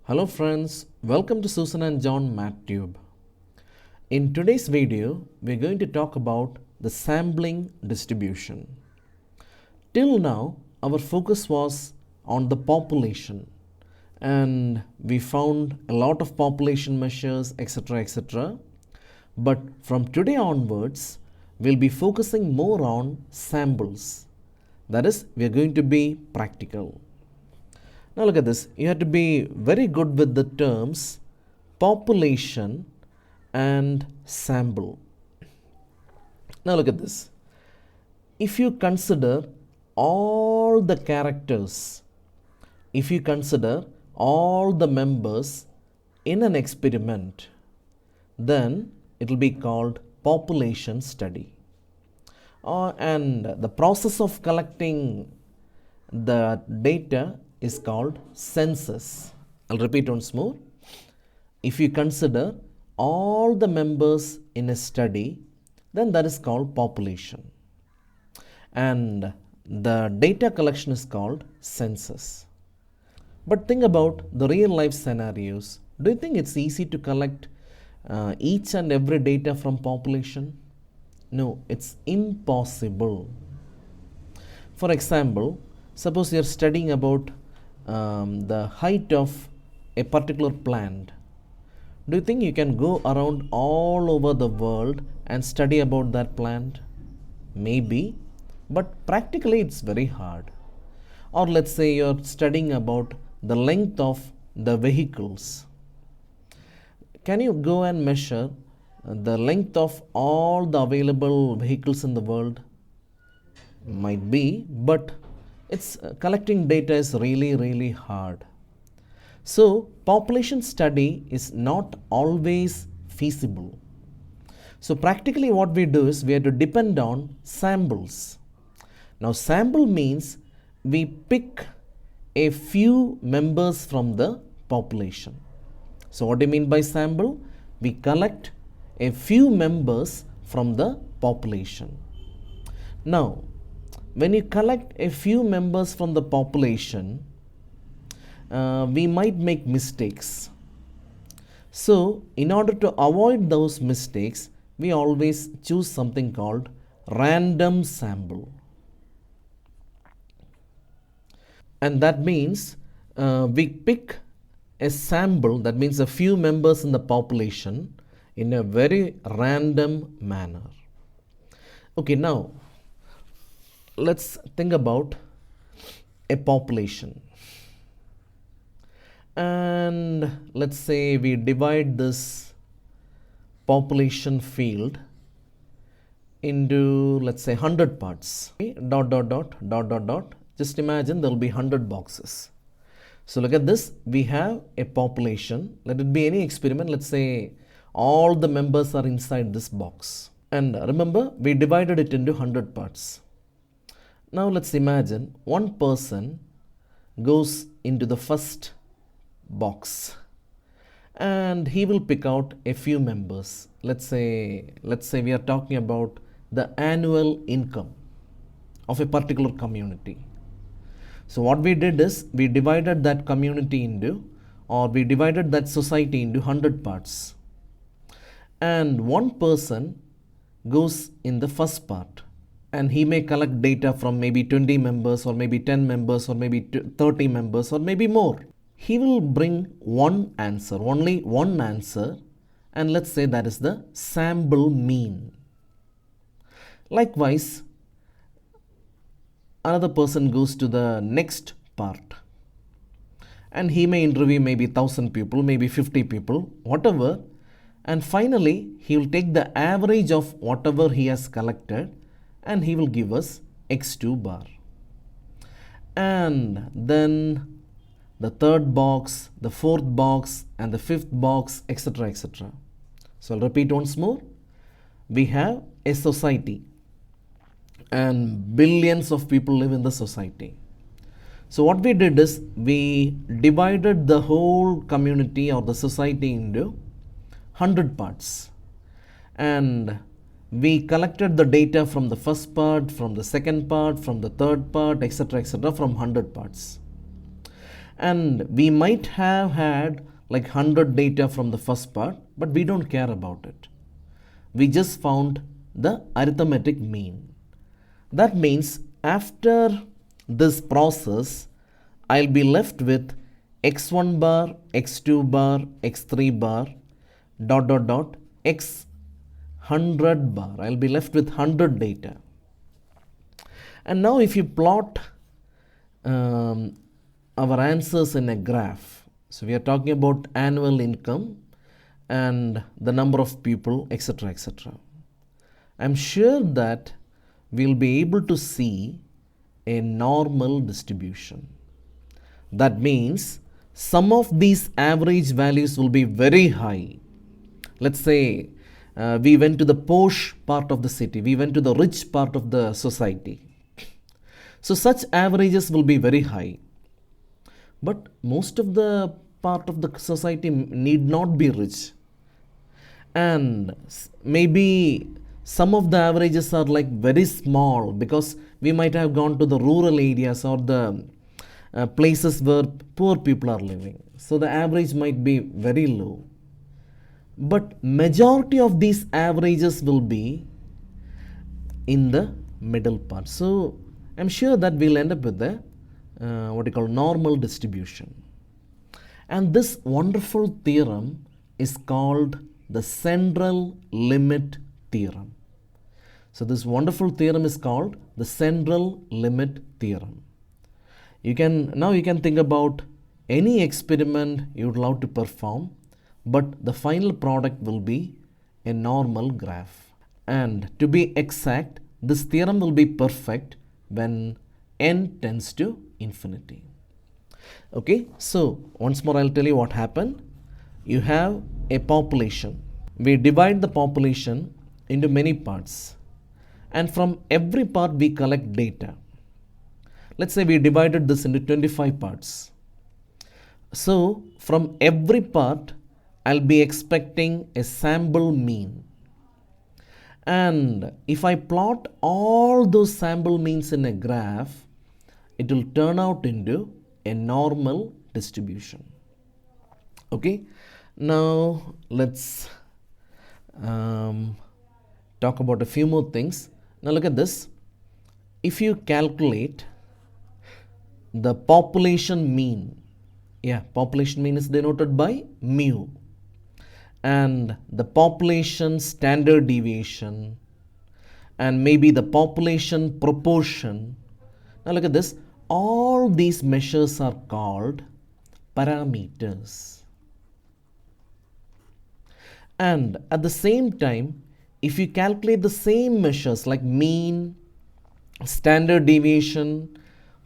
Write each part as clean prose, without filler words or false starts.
Hello friends, welcome to Susan and John MathTube. In today's video, we're going to talk about the sampling distribution. Till now, our focus was on the population and we found a lot of population measures, etc. But from today onwards, we'll be focusing more on samples. That is, we are going to be practical. Now look at this. You have to be very good with the terms population and sample. Now look at this. If you consider all the characters, if you consider all the members in an experiment, then it will be called population study. And the process of collecting the data is called census. I'll repeat once more. If you consider all the members in a study, then that is called population. And the data collection is called census. But think about the real life scenarios. Do you think it's easy to collect each and every data from population? No, it's impossible. For example, suppose you're studying about the height of a particular plant. Do you think you can go around all over the world and study about that plant? Maybe, but practically it's very hard. Or let's say you're studying about the length of the vehicles. Can you go and measure the length of all the available vehicles in the world? Might be, but it's collecting data is really hard. So population study is not always feasible. So practically what we do is we have to depend on samples. Now sample means we pick a few members from the population. So what do you mean by sample? We collect a few members from the population. Now when you collect a few members from the population, we might make mistakes. So in order to avoid those mistakes, we always choose something called random sample. And that means we pick a sample, that means a few members in the population, in a very random manner. Okay, now let's think about a population. And let's say we divide this population field into, let's say, 100 parts. Okay? Just imagine there will be 100 boxes. So look at this. We have a population. Let it be any experiment. Let's say all the members are inside this box. And remember, we divided it into 100 parts. Now let's imagine one person goes into the first box and he will pick out a few members. Let's say we are talking about the annual income of a particular community. So what we did is we divided that community into, or we divided that society into 100 parts. And one person goes in the first part. And he may collect data from maybe 20 members or maybe 10 members or maybe 30 members or maybe more. He will bring one answer, only one answer, and let's say that is the sample mean. Likewise, another person goes to the next part and he may interview maybe 1,000 people, maybe 50 people, whatever, and finally he will take the average of whatever he has collected and he will give us x2 bar. And then the third box, the fourth box, and the fifth box, etc. So I'll repeat once more. We have a society and billions of people live in the society. So what we did is we divided the whole community or the society into 100 parts. And we collected the data from the first part, from the second part, from the third part, etc. from 100 parts. And we might have had like 100 data from the first part, but we don't care about it. We just found the arithmetic mean. That means after this process, I'll be left with x1 bar, x2 bar, x3 bar, dot dot dot, x 100 bar. I'll be left with 100 data. And now if you plot our answers in a graph, so we are talking about annual income and the number of people, etc., etc. I'm sure that we'll be able to see a normal distribution. That means some of these average values will be very high. Let's say we went to the posh part of the city, we went to the rich part of the society. So such averages will be very high. But most of the part of the society need not be rich. And maybe some of the averages are like very small because we might have gone to the rural areas or the places where poor people are living. So the average might be very low. But majority of these averages will be in the middle part. So I'm sure that we'll end up with the what you call normal distribution. And this wonderful theorem is called the central limit theorem. So this wonderful theorem is called the central limit theorem. Now you can think about any experiment you would love to perform, but the final product will be a normal graph. And to be exact, this theorem will be perfect when n tends to infinity. Okay, so once more I'll tell you what happened. You have a population. We divide the population into many parts, and from every part we collect data. Let's say we divided this into 25 parts. So from every part I'll be expecting a sample mean. And if I plot all those sample means in a graph, it will turn out into a normal distribution. Okay, now let's talk about a few more things. Now look at this. If you calculate the population mean, population mean is denoted by mu, and the population standard deviation, and maybe the population proportion. Now look at this. All these measures are called parameters. And at the same time, if you calculate the same measures like mean, standard deviation,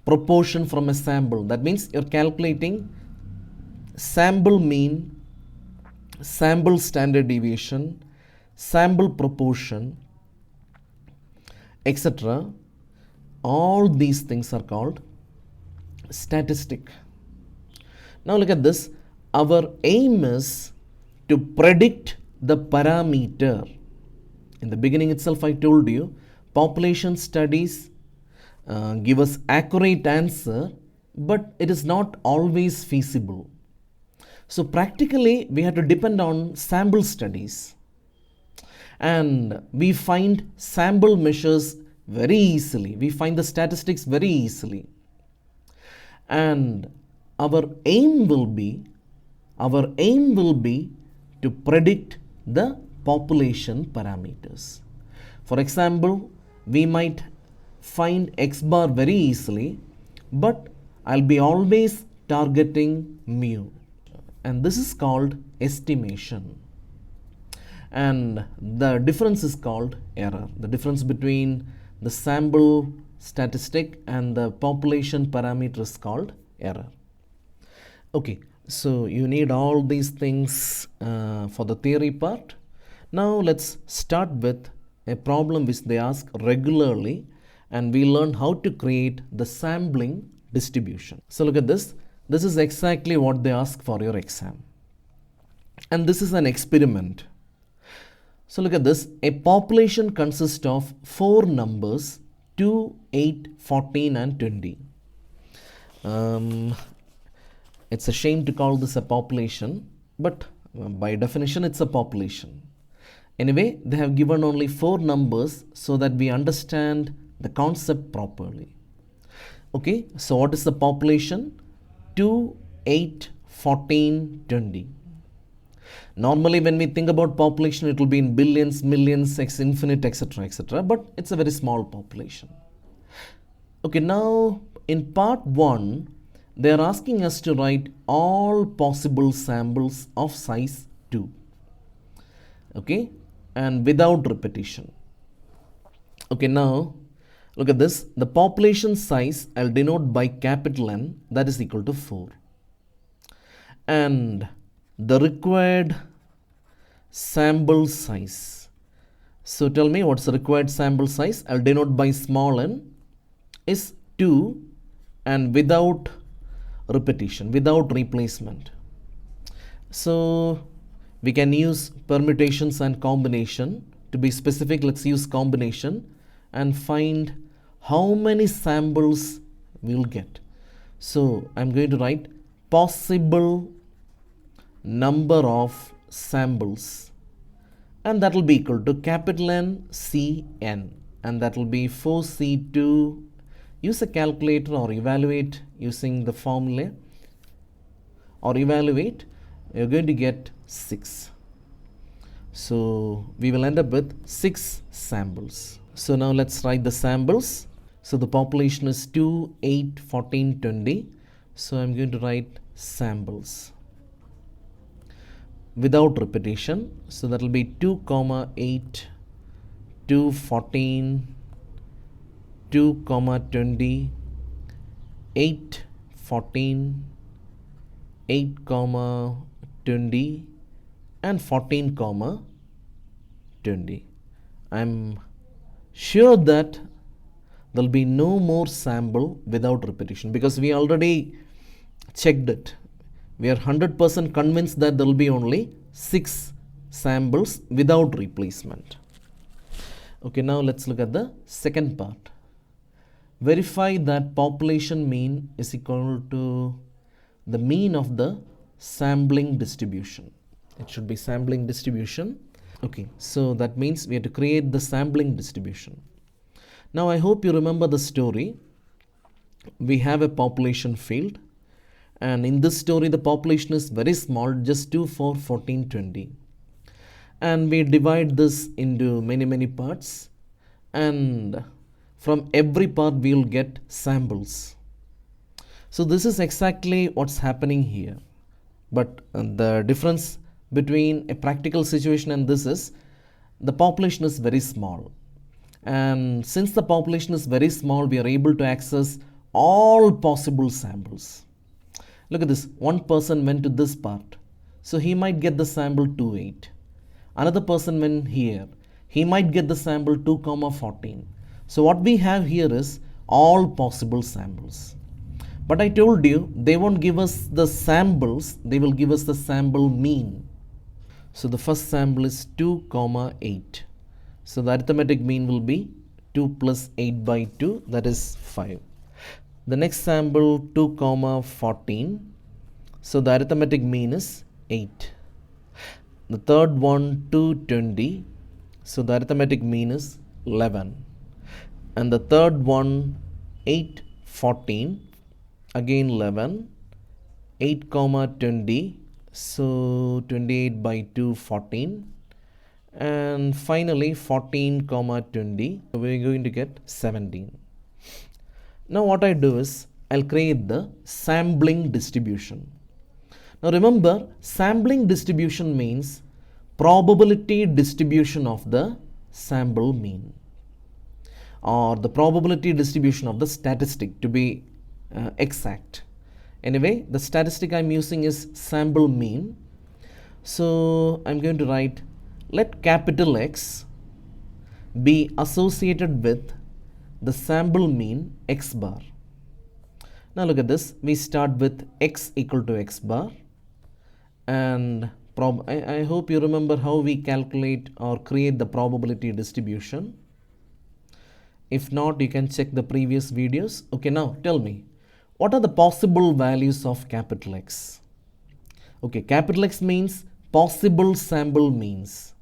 proportion from a sample, that means you're calculating sample mean, sample standard deviation, sample proportion, etc. All these things are called statistic. Now look at this. Our aim is to predict the parameter. In the beginning itself I told you, population studies give us accurate answer, but it is not always feasible. So practically we have to depend on sample studies, and we find sample measures very easily. We find the statistics very easily, and our aim will be to predict the population parameters. For example, we might find x bar very easily, but I'll be always targeting mu, and this is called estimation, and the difference is called error. The difference between the sample statistic and the population parameter is called error. Okay, so you need all these things for the theory part. Now let's start with a problem which they ask regularly, and we learn how to create the sampling distribution. So look at this. This is exactly what they ask for your exam, and this is an experiment. So look at this. A population consists of 4 numbers, 2, 8, 14 and 20. It's a shame to call this a population, but by definition it's a population. Anyway, they have given only 4 numbers so that we understand the concept properly. Okay, so what is the population? 2, 8, 14, 20. Normally when we think about population, it will be in billions, millions, x infinite, etc., etc., but it's a very small population. Okay, now in part 1, they are asking us to write all possible samples of size 2. Okay, and without repetition. Okay, now look at this. The population size I'll denote by capital N, that is equal to 4. And the required sample size. So tell me what's the required sample size? I'll denote by small n is 2 and without repetition, without replacement. So we can use permutations and combination. To be specific, let's use combination and find how many samples we'll get. So I'm going to write possible number of samples, and that will be equal to capital N C n, and that will be 4C2. Use a calculator or evaluate using the formula, or evaluate, you're going to get 6. So we will end up with 6 samples. So now let's write the samples. So the population is 2, 8, 14, 20. So I'm going to write samples without repetition. So that will be 2, 8, 2, 14, 2, 20, 8, 14, 8, 20, and 14, 20. I'm sure that there will be no more sample without repetition, because we already checked it. We are 100% convinced that there will be only 6 samples without replacement. Okay, now let's look at the second part. Verify that population mean is equal to the mean of the sampling distribution. It should be sampling distribution. Okay, so that means we have to create the sampling distribution. Now I hope you remember the story. We have a population field, and in this story the population is very small, just 2, 4, 14, 20. And we divide this into many parts, and from every part we will get samples. So this is exactly what's happening here. But the difference between a practical situation and this is the population is very small. And since the population is very small, we are able to access all possible samples. Look at this. One person went to this part, so he might get the sample 2, 8. Another person went here. He might get the sample 2, 14. So what we have here is all possible samples. But I told you they won't give us the samples, they will give us the sample mean. So the first sample is 2, 8. So the arithmetic mean will be 2 plus 8 by 2, that is 5. The next sample 2, 14. So the arithmetic mean is 8. The third one 2, 20. So the arithmetic mean is 11. And the third one 8, 14. Again 11. 8, 20. So 28 by 2, 14. And finally 14, 20. So we're going to get 17. Now what I do is I'll create the sampling distribution. Now remember, sampling distribution means probability distribution of the sample mean, or the probability distribution of the statistic, to be exact. Anyway, the statistic I'm using is sample mean. So I'm going to write, let capital X be associated with the sample mean x bar. Now look at this. We start with x equal to x bar, and I hope you remember how we calculate or create the probability distribution. If not, you can check the previous videos. Okay, now tell me, What are the possible values of capital X? Okay, capital X means possible sample means.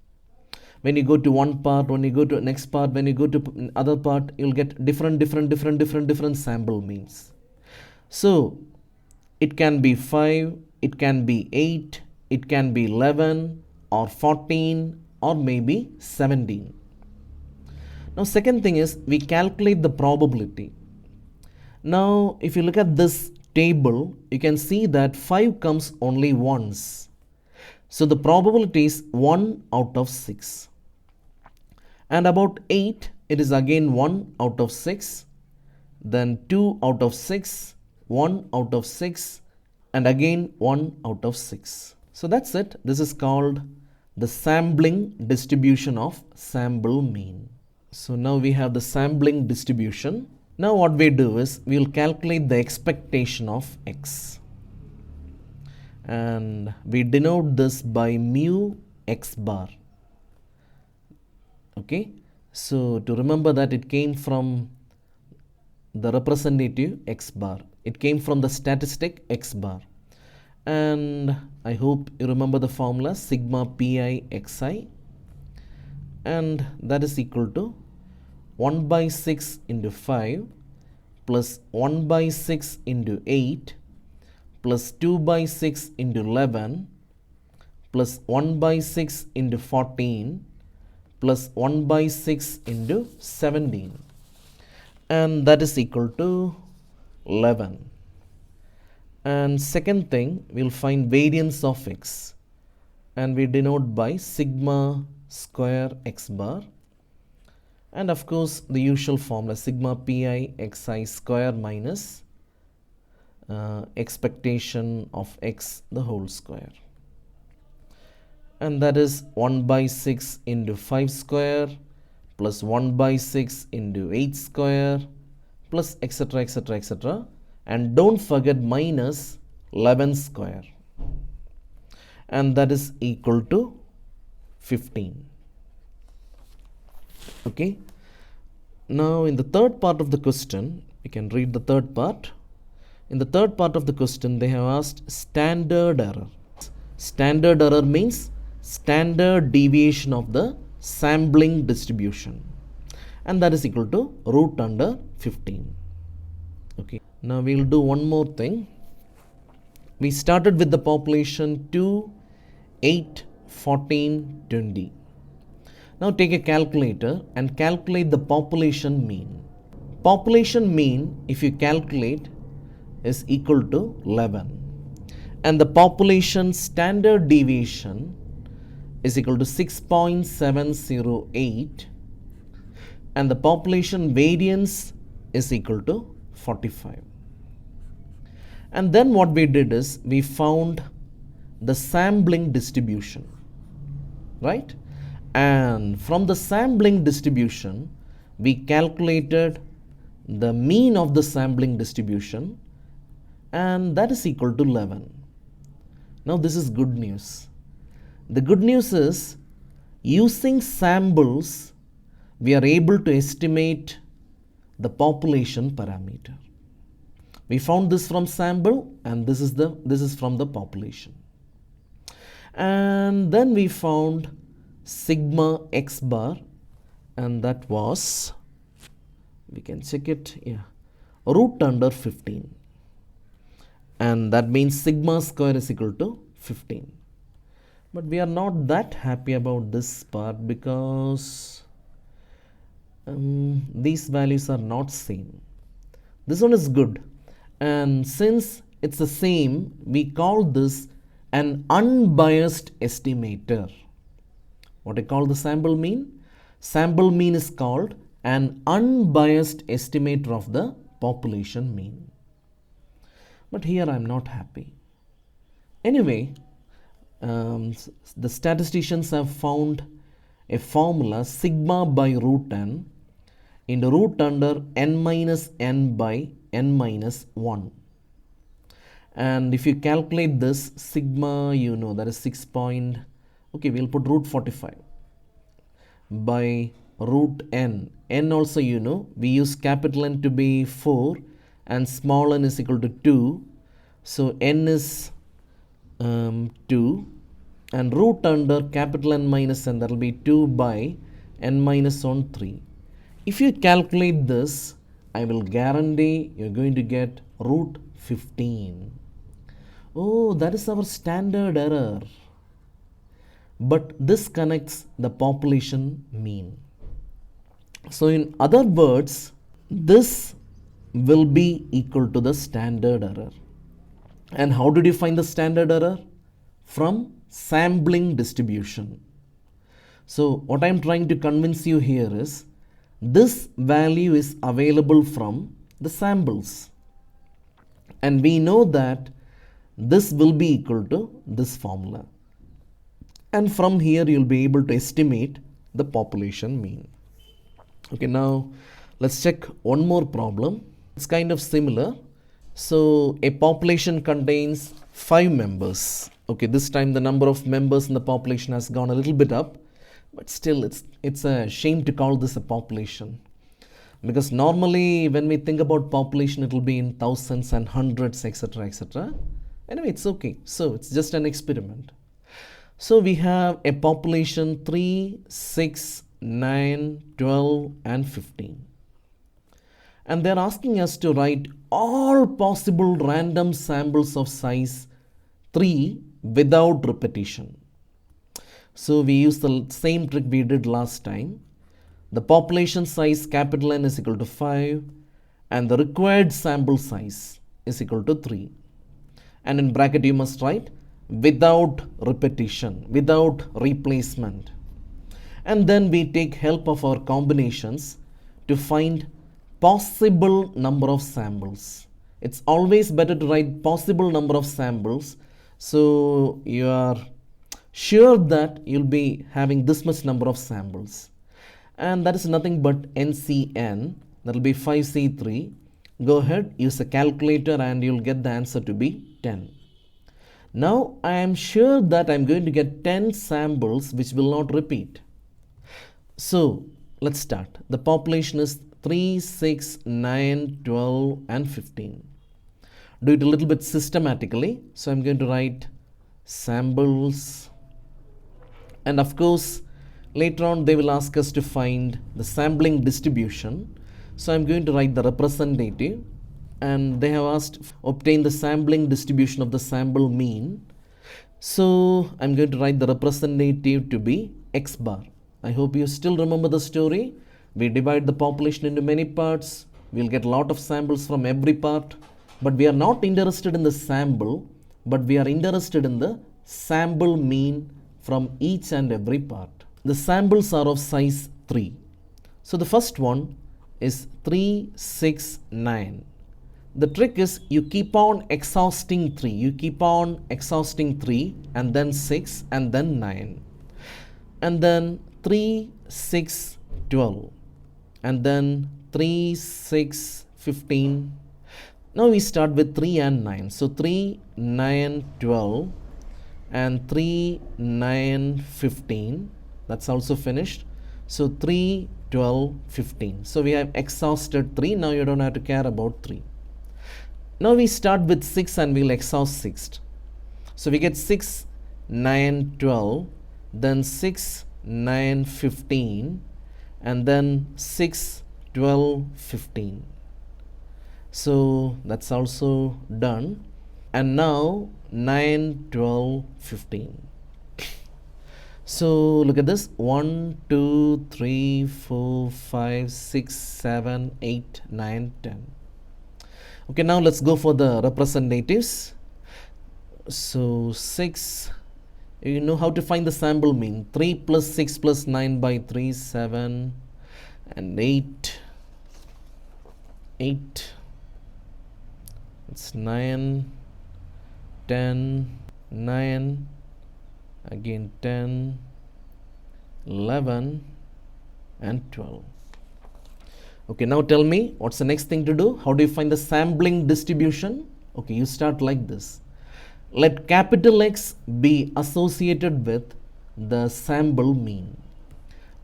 When you go to one part, when you go to next part, when you go to other part, you'll get different sample means. So it can be 5, it can be 8, it can be 11 or 14 or maybe 17. Now second thing is we calculate the probability. Now if you look at this table, you can see that 5 comes only once. So the probability is 1 out of 6. And about 8, it is again 1 out of 6, then 2 out of 6, 1 out of 6, and again 1 out of 6. So that's it. This is called the sampling distribution of sample mean. So now we have the sampling distribution. Now what we do is we will calculate the expectation of X. And we denote this by mu X bar. Okay, so to remember that it came from the representative X bar. It came from the statistic X bar. And I hope you remember the formula sigma pi xi, and that is equal to 1 by 6 into 5 plus 1 by 6 into 8 plus 2 by 6 into 11 plus 1 by 6 into 14 plus 1 by 6 into 17, and that is equal to 11. And second thing, we'll find variance of X, and we denote by sigma square X bar, and of course the usual formula sigma pi xi square minus expectation of X the whole square, and that is 1 by 6 into 5 square plus 1 by 6 into 8 square plus etc etc etc, and don't forget minus 11 square, and that is equal to 15. Okay, now in the third part of the question, you can read the third part. In the third part of the question, they have asked standard error. Standard error means standard deviation of the sampling distribution, and that is equal to root under 15. Okay, now we will do one more thing. We started with the population 2, 8, 14, 20. Now take a calculator and calculate the population mean. Population mean, if you calculate, is equal to 11, and the population standard deviation is equal to 6.708, and the population variance is equal to 45. And then what we did is we found the sampling distribution, right? And from the sampling distribution, we calculated the mean of the sampling distribution, and that is equal to 11. Now this is good news. The good news is, using samples, we are able to estimate the population parameter. We found this from sample, and this is from the population. And then we found sigma X bar, and that was, we can check it, root under 15, and that means sigma square is equal to 15. But we are not that happy about this part because these values are not same. This one is good, and since it's the same, we call this an unbiased estimator. What I call the sample mean? Sample mean is called an unbiased estimator of the population mean. But here I am not happy. Anyway, the statisticians have found a formula sigma by root n into root under n minus n by n minus 1. And if you calculate this sigma, that is 6. Okay, we'll put root 45 by root n. N also we use capital N to be 4 and small n is equal to 2. So n is 2, and root under capital N minus n, that will be 2 by n minus 1, 3. If you calculate this, I will guarantee you're going to get root 15. Oh, that is our standard error. But this connects the population mean. So in other words, this will be equal to the standard error. And how did you find the standard error? From sampling distribution. So what I am trying to convince you here is, this value is available from the samples. And we know that this will be equal to this formula. And from here you will be able to estimate the population mean. Okay, now let's check one more problem. It's kind of similar. So a population contains 5 members. Okay, this time the number of members in the population has gone a little bit up, but still it's a shame to call this a population, because normally when we think about population it will be in thousands and hundreds, etc., etc. Anyway, it's okay. So it's just an experiment. So we have a population 3, 6, 9, 12 and 15. And they're asking us to write all possible random samples of size 3 without repetition. So we use the same trick we did last time. The population size capital N is equal to 5 and the required sample size is equal to 3. And in bracket you must write without repetition, without replacement. And then we take help of our combinations to find possible number of samples. It's always better to write possible number of samples, so you are sure that you'll be having this much number of samples. And that is nothing but NCN, that will be 5C3. Go ahead, use a calculator and you'll get the answer to be 10. Now I am sure that I'm going to get 10 samples which will not repeat. So let's start. The population is 3, 6, 9, 12 and 15. Do it a little bit systematically. So I'm going to write samples, and of course later on they will ask us to find the sampling distribution. So I'm going to write the representative, and they have asked obtain the sampling distribution of the sample mean. So I'm going to write the representative to be x bar. I hope you still remember the story. We divide the population into many parts. We'll get a lot of samples from every part. But we are not interested in the sample, but we are interested in the sample mean from each and every part. The samples are of size 3. So the first one is 3, 6, 9. The trick is you keep on exhausting 3. You keep on exhausting 3 and then 6 and then 9. And then 3, 6, 12. And then 3, 6, 15. Now we start with 3 and 9. So 3, 9, 12 and 3, 9, 15. That's also finished. So 3, 12, 15. So we have exhausted 3. Now you don't have to care about 3. Now we start with 6 and we'll exhaust 6. So we get 6, 9, 12, then 6, 9, 15, and then 6, 12, 15. So that's also done. And now 9, 12, 15. So look at this, 1, 2, 3, 4, 5, 6, 7, 8, 9, 10. Okay, now let's go for the representatives. So 6, you know how to find the sample mean. 3 plus 6 plus 9 by 3, 7 and 8. 8. It's 9, 10, 9, again 10, 11 and 12. Okay, now tell me what's the next thing to do? How do you find the sampling distribution? Okay, you start like this. Let capital X be associated with the sample mean.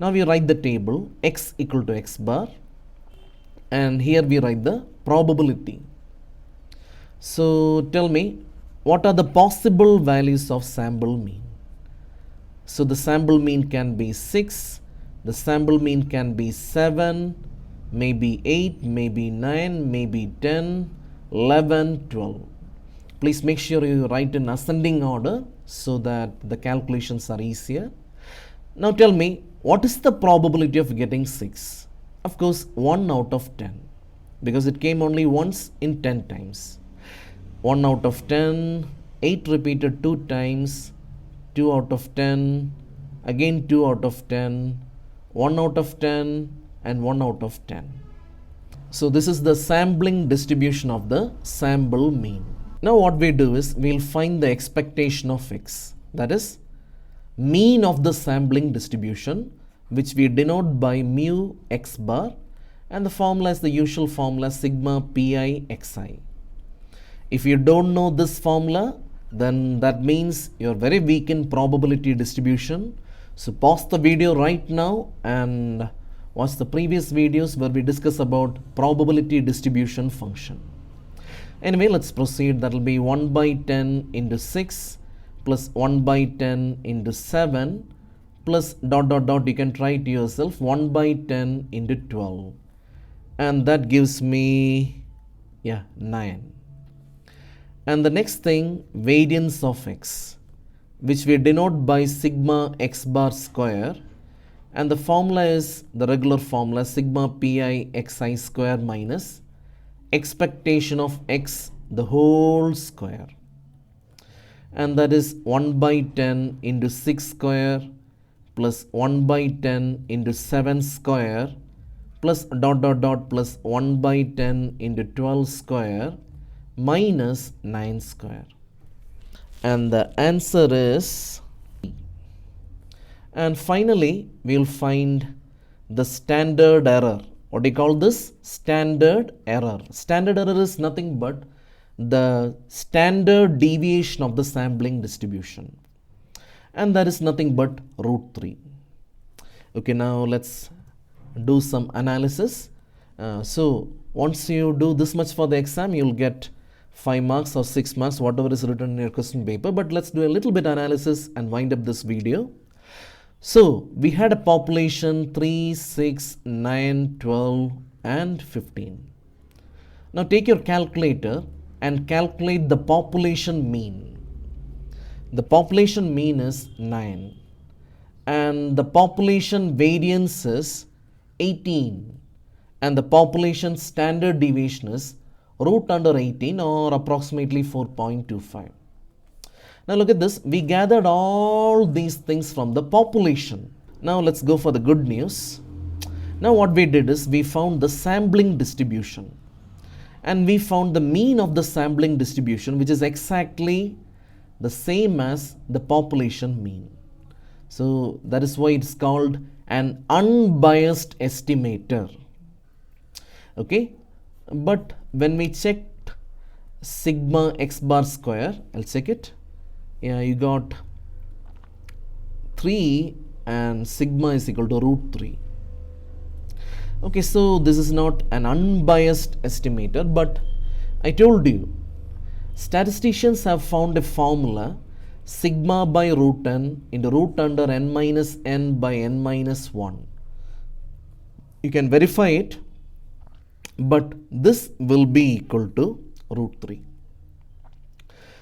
Now we write the table x equal to x bar, and here we write the probability. So tell me, what are the possible values of sample mean? So the sample mean can be 6, the sample mean can be 7, maybe 8, maybe 9, maybe 10, 11, 12. Please make sure you write in ascending order so that the calculations are easier. Now tell me, what is the probability of getting 6? Of course, 1 out of 10, because it came only once in 10 times. 1 out of 10, 8 repeated 2 times, 2 out of 10, again 2 out of 10, 1 out of 10, and 1 out of 10. So this is the sampling distribution of the sample mean. Now what we do is, we'll find the expectation of x, that is mean of the sampling distribution, which we denote by mu x bar, and the formula is the usual formula sigma pi xi. If you don't know this formula, then that means you're very weak in probability distribution. So pause the video right now and watch the previous videos where we discuss about probability distribution function. Anyway, let's proceed. That will be 1 by 10 into 6 plus 1 by 10 into 7 plus dot dot dot, you can try it yourself, 1 by 10 into 12, and that gives me 9. And the next thing, variance of x, which we denote by sigma x bar square, and the formula is the regular formula sigma pi xi square minus expectation of x the whole square, and that is 1 by 10 into 6 square plus 1 by 10 into 7 square plus dot dot dot plus 1 by 10 into 12 square minus 9 square, and the answer is. And finally we will find the standard error. What do you call this? Standard error. Standard error is nothing but the standard deviation of the sampling distribution, and that is nothing but √3. Okay, now let's do some analysis. So once you do this much for the exam, you'll get 5 marks or 6 marks, whatever is written in your question paper. But let's do a little bit analysis and wind up this video. So we had a population 3, 6, 9, 12 and 15. Now take your calculator and calculate the population mean. The population mean is 9 and the population variance is 18, and the population standard deviation is √18 or approximately 4.25. Now look at this, we gathered all these things from the population. Now let's go for the good news. Now what we did is, we found the sampling distribution, and we found the mean of the sampling distribution, which is exactly the same as the population mean. So that is why it's called an unbiased estimator. Okay, but when we checked sigma x bar square, I'll check it. You got 3 and sigma is equal to √3. Okay, so this is not an unbiased estimator, but I told you, statisticians have found a formula sigma by √n into root under n minus n by n minus 1. You can verify it, but this will be equal to √3.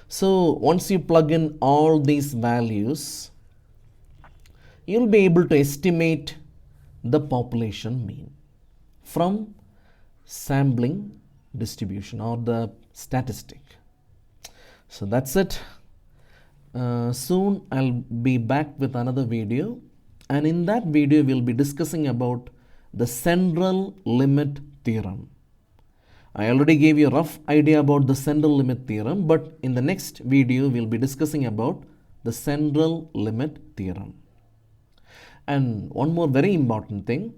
So once you plug in all these values, you'll be able to estimate the population mean from sampling distribution or the statistic. So that's it. Soon I'll be back with another video, and in that video we'll be discussing about the central limit theorem. I already gave you a rough idea about the central limit theorem, but in the next video we'll be discussing about the central limit theorem. And one more very important thing,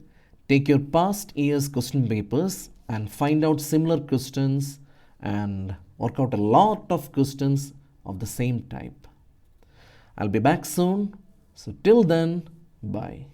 take your past year's question papers and find out similar questions and work out a lot of questions of the same type. I'll be back soon. So till then, bye.